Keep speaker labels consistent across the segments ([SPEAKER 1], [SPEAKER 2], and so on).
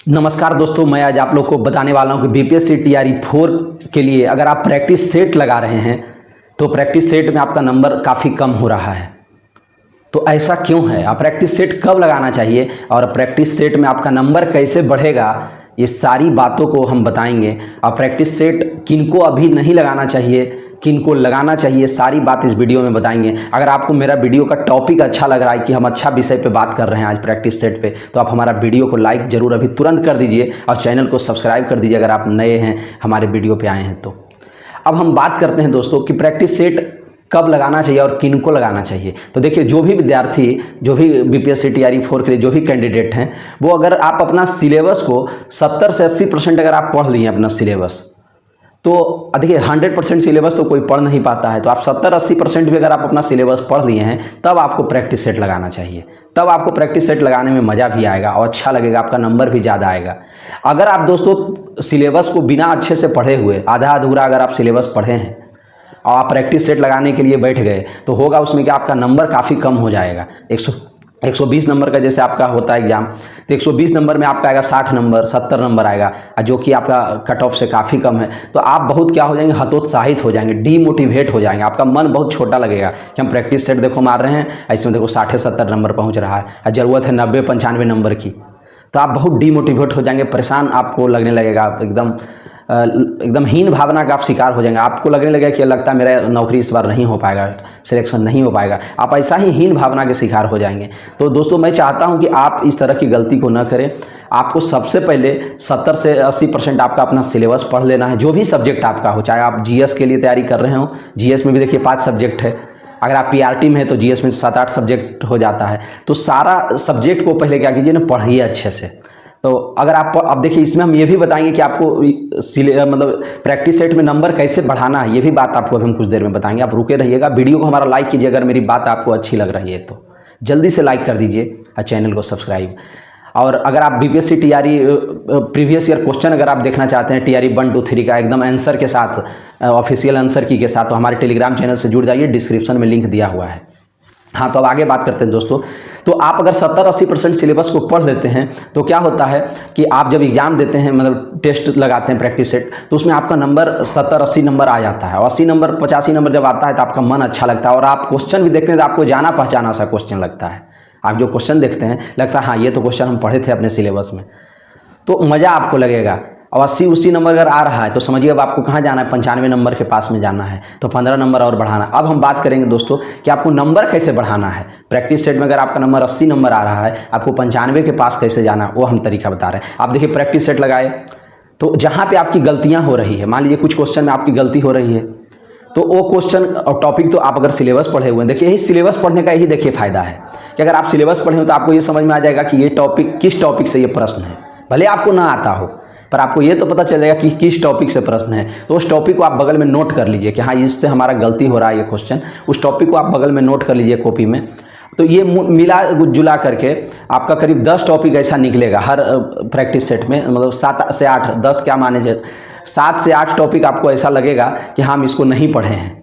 [SPEAKER 1] नमस्कार दोस्तों, मैं आज आप लोग को बताने वाला हूं कि बीपीएससी टीआरई 4 के लिए अगर आप प्रैक्टिस सेट लगा रहे हैं तो प्रैक्टिस सेट में आपका नंबर काफ़ी कम हो रहा है। तो ऐसा क्यों है, आप प्रैक्टिस सेट कब लगाना चाहिए और प्रैक्टिस सेट में आपका नंबर कैसे बढ़ेगा, ये सारी बातों को हम बताएंगे। और प्रैक्टिस सेट किनको अभी नहीं लगाना चाहिए, किनको लगाना चाहिए, सारी बात इस वीडियो में बताएंगे। अगर आपको मेरा वीडियो का टॉपिक अच्छा लग रहा है कि हम अच्छा विषय पे बात कर रहे हैं आज प्रैक्टिस सेट पे, तो आप हमारा वीडियो को लाइक जरूर अभी तुरंत कर दीजिए और चैनल को सब्सक्राइब कर दीजिए अगर आप नए हैं, हमारे वीडियो पे आए हैं तो। अब हम बात करते हैं दोस्तों कि प्रैक्टिस सेट कब लगाना चाहिए और किनको लगाना चाहिए। तो देखिए, जो भी विद्यार्थी, जो भी बीपीएससी टीआरई 4 के लिए जो भी कैंडिडेट हैं, वो अगर आप अपना सिलेबस को 70 से 80% अगर आप पढ़ लिए अपना सिलेबस, तो देखिए 100% सिलेबस तो कोई पढ़ नहीं पाता है, तो आप 70-80% भी अगर आप अपना सिलेबस पढ़ लिए हैं तब आपको प्रैक्टिस सेट लगाना चाहिए। तब आपको प्रैक्टिस सेट लगाने में मज़ा भी आएगा और अच्छा लगेगा, आपका नंबर भी ज़्यादा आएगा। अगर आप दोस्तों सिलेबस को बिना अच्छे से पढ़े हुए, आधा अधूरा अगर आप सिलेबस पढ़े हैं और आप प्रैक्टिस सेट लगाने के लिए बैठ गए, तो होगा उसमें कि आपका नंबर काफ़ी कम हो जाएगा। 120 नंबर का जैसे आपका होता है एग्जाम, तो 120 नंबर में आपका आएगा 60 नंबर, 70 नंबर आएगा, जो कि आपका कट ऑफ से काफ़ी कम है। तो आप बहुत क्या हो जाएंगे, हतोत्साहित हो जाएंगे, डीमोटिवेट हो जाएंगे, आपका मन बहुत छोटा लगेगा कि हम प्रैक्टिस सेट देखो मार रहे हैं, इसमें देखो 60-70 नंबर पहुंच रहा है और ज़रूरत है 90-95 नंबर की। तो आप बहुत डीमोटिवेट हो जाएंगे, परेशान आपको लगने लगेगा, एकदम हीन भावना का आप शिकार हो जाएंगे। आपको लगने लगेगा कि लगता है मेरा नौकरी इस बार नहीं हो पाएगा, सिलेक्शन नहीं हो पाएगा, आप ऐसा ही हीन भावना के शिकार हो जाएंगे। तो दोस्तों, मैं चाहता हूं कि आप इस तरह की गलती को न करें। आपको सबसे पहले 70 से 80% आपका अपना सिलेबस पढ़ लेना है, जो भी सब्जेक्ट आपका हो। चाहे आप जीएस के लिए तैयारी कर रहे हो, जीएस में भी देखिए 5 सब्जेक्ट है, अगर आप पीआरटी में है तो जीएस में 7-8 सब्जेक्ट हो जाता है। तो सारा सब्जेक्ट को पहले क्या कीजिए ना, पढ़िए अच्छे से। तो अगर आप अब देखिए, इसमें हम ये भी बताएंगे कि आपको मतलब प्रैक्टिस सेट में नंबर कैसे बढ़ाना है, ये भी बात आपको अभी हम कुछ देर में बताएंगे। आप रुके रहिएगा, वीडियो को हमारा लाइक कीजिए अगर मेरी बात आपको अच्छी लग रही है तो जल्दी से लाइक कर दीजिए और चैनल को सब्सक्राइब। और अगर आप BPSC TRE previous year question अगर आप देखना चाहते हैं टीआरई 1, 2, 3 का एकदम आंसर के साथ, ऑफिशियल आंसर की के साथ, तो हमारे टेलीग्राम चैनल से जुड़ जाइए, डिस्क्रिप्शन में लिंक दिया हुआ है। हाँ, तो अब आगे बात करते हैं दोस्तों। तो आप अगर 70-80% सिलेबस को पढ़ लेते हैं तो क्या होता है कि आप जब एग्जाम देते हैं, मतलब टेस्ट लगाते हैं प्रैक्टिस सेट, तो उसमें आपका नंबर 70-80 नंबर आ जाता है। और 80 नंबर 85 नंबर जब आता है तो आपका मन अच्छा लगता है और आप क्वेश्चन भी देखते हैं तो आपको जाना पहचाना सा क्वेश्चन लगता है। आप जो क्वेश्चन देखते हैं लगता है हाँ, ये तो क्वेश्चन हम पढ़े थे अपने सिलेबस में, तो मज़ा आपको लगेगा। और 80-80 नंबर अगर आ रहा है तो समझिए अब आपको कहाँ जाना है, 95 नंबर के पास में जाना है, तो 15 नंबर और बढ़ाना। अब हम बात करेंगे दोस्तों कि आपको नंबर कैसे बढ़ाना है। प्रैक्टिस सेट में अगर आपका नंबर 80 नंबर आ रहा है, आपको 95 के पास कैसे जाना, वो हम तरीका बता रहे हैं। आप देखिए, प्रैक्टिस सेट लगाए तो जहाँ पे आपकी गलतियाँ हो रही है, मान लीजिए कुछ क्वेश्चन में आपकी गलती हो रही है, तो वो क्वेश्चन और टॉपिक तो आप अगर सिलेबस पढ़े हुए हैं, देखिए यही सिलेबस पढ़ने का यही देखिए फ़ायदा है कि अगर आप सिलेबस पढ़े हो तो आपको ये समझ में आ जाएगा कि ये टॉपिक किस टॉपिक से ये प्रश्न है। भले आपको ना आता हो पर आपको ये तो पता चल जाएगा कि किस टॉपिक से प्रश्न है। तो उस टॉपिक को आप बगल में नोट कर लीजिए कि हाँ, इससे हमारा गलती हो रहा है ये क्वेश्चन, उस टॉपिक को आप बगल में नोट कर लीजिए कॉपी में। तो ये मिला जुला करके आपका करीब 10 टॉपिक ऐसा निकलेगा हर प्रैक्टिस सेट में, मतलब 7 से 8, 10 क्या माने, 7 से 8 टॉपिक आपको ऐसा लगेगा कि हम इसको नहीं पढ़े हैं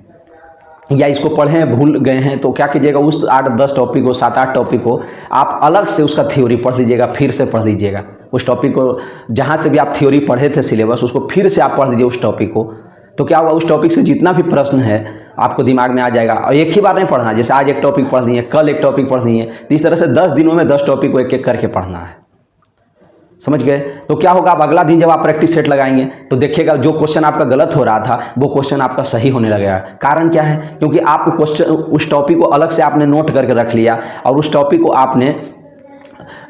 [SPEAKER 1] या इसको पढ़े हैं भूल गए हैं। तो क्या कीजिएगा, उस 8-10 टॉपिक को, 7-8 टॉपिक को आप अलग से उसका थ्योरी पढ़ लीजिएगा, फिर से पढ़ लीजिएगा उस टॉपिक को। जहाँ से भी आप थ्योरी पढ़े थे सिलेबस, उसको फिर से आप पढ़ लीजिए उस टॉपिक को। तो क्या हुआ, उस टॉपिक से जितना भी प्रश्न है आपको दिमाग में आ जाएगा। और एक ही बार नहीं पढ़ना, जैसे आज एक टॉपिक पढ़ लिए, कल एक टॉपिक पढ़ लिए, तो इस तरह से 10 दिनों में 10 टॉपिक को एक एक करके पढ़ना है। समझ गए? तो क्या होगा, अब अगला दिन जब आप प्रैक्टिस सेट लगाएंगे तो देखिएगा जो क्वेश्चन आपका गलत हो रहा था वो क्वेश्चन आपका सही होने लगेगा। कारण क्या है, क्योंकि आप क्वेश्चन, उस टॉपिक को अलग से आपने नोट करके रख लिया और उस टॉपिक को आपने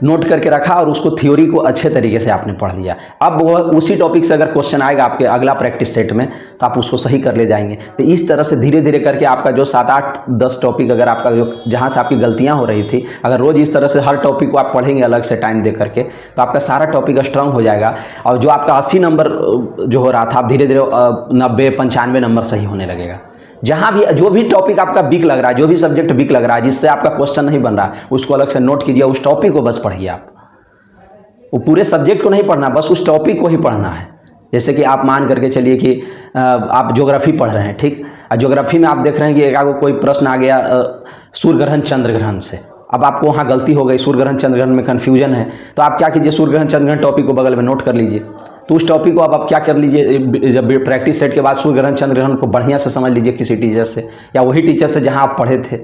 [SPEAKER 1] नोट करके रखा और उसको थ्योरी को अच्छे तरीके से आपने पढ़ लिया। अब वह उसी टॉपिक से अगर क्वेश्चन आएगा आपके अगला प्रैक्टिस सेट में तो आप उसको सही कर ले जाएंगे। तो इस तरह से धीरे धीरे करके आपका जो 7-8-10 टॉपिक, अगर आपका जो जहाँ से आपकी गलतियाँ हो रही थी, अगर रोज़ इस तरह से हर टॉपिक को आप पढ़ेंगे अलग से टाइम दे करके, तो आपका सारा टॉपिक स्ट्रांग हो जाएगा। और जो आपका 80 नंबर जो हो रहा था, आप धीरे धीरे 90-95 नंबर सही होने लगेगा। जहाँ भी जो भी टॉपिक आपका वीक लग रहा है, जो भी सब्जेक्ट वीक लग रहा है, जिससे आपका क्वेश्चन नहीं बन रहा है, उसको अलग से नोट कीजिए, उस टॉपिक को बस पढ़िए। आप वो पूरे सब्जेक्ट को नहीं पढ़ना, बस उस टॉपिक को ही पढ़ना है। जैसे कि आप मान करके चलिए कि आप ज्योग्राफी पढ़ रहे हैं, ठीक। ज्योग्राफी में आप देख रहे हैं कि एक कोई प्रश्न आ गया सूर्य ग्रहण चंद्र ग्रहण से, अब आपको वहाँ गलती हो गई, सूर्य ग्रहण चंद्र ग्रहण में कन्फ्यूजन है, तो आप क्या कीजिए, सूर्य ग्रहण चंद्र ग्रहण टॉपिक को बगल में नोट कर लीजिए। तो उस टॉपिक को अब आप क्या कर लीजिए, जब प्रैक्टिस सेट के बाद सूर्य ग्रहण चंद्र ग्रहण को बढ़िया से समझ लीजिए किसी टीचर से, या वही टीचर से जहाँ आप पढ़े थे,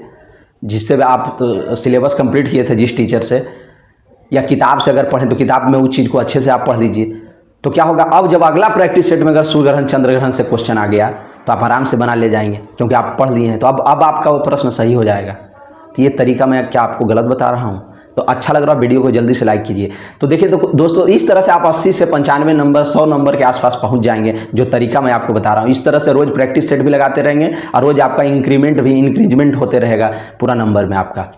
[SPEAKER 1] जिससे आप सिलेबस कंप्लीट किए थे जिस टीचर से, या किताब से अगर पढ़ें तो किताब में उस चीज़ को अच्छे से आप पढ़ लीजिए। तो क्या होगा, अब जब अगला प्रैक्टिस सेट में अगर सूर्य ग्रहण चंद्र ग्रहण से क्वेश्चन आ गया तो आप आराम से बना ले जाएंगे, क्योंकि आप पढ़ लिए हैं। तो अब आपका वो प्रश्न सही हो जाएगा। तो ये तरीका मैं क्या आपको गलत बता रहा हूँ? तो अच्छा लग रहा है वीडियो को जल्दी से लाइक कीजिए। तो देखिए तो दोस्तों, इस तरह से आप 80 से 95 नंबर 100 नंबर के आसपास पहुंच जाएंगे, जो तरीका मैं आपको बता रहा हूं। इस तरह से रोज प्रैक्टिस सेट भी लगाते रहेंगे और रोज आपका इंक्रीजमेंट होते रहेगा पूरा नंबर में आपका।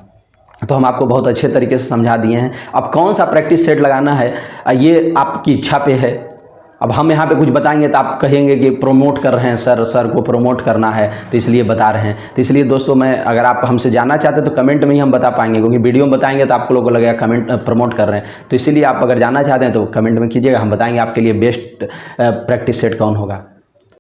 [SPEAKER 1] तो हम आपको बहुत अच्छे तरीके से समझा दिए हैं। अब कौन सा प्रैक्टिस सेट लगाना है ये आपकी इच्छा पे है। अब हम यहाँ पे कुछ बताएंगे तो आप कहेंगे कि प्रोमोट कर रहे हैं सर को प्रोमोट करना है तो इसलिए बता रहे हैं। तो इसलिए दोस्तों, मैं अगर आप हमसे जानना चाहते हैं तो कमेंट में ही हम बता पाएंगे, क्योंकि वीडियो में बताएंगे तो आपको लोगों को लगेगा कमेंट प्रमोट कर रहे हैं। तो इसीलिए आप अगर जानना चाहते हैं तो कमेंट में कीजिएगा, हम बताएंगे आपके लिए बेस्ट प्रैक्टिस सेट कौन होगा।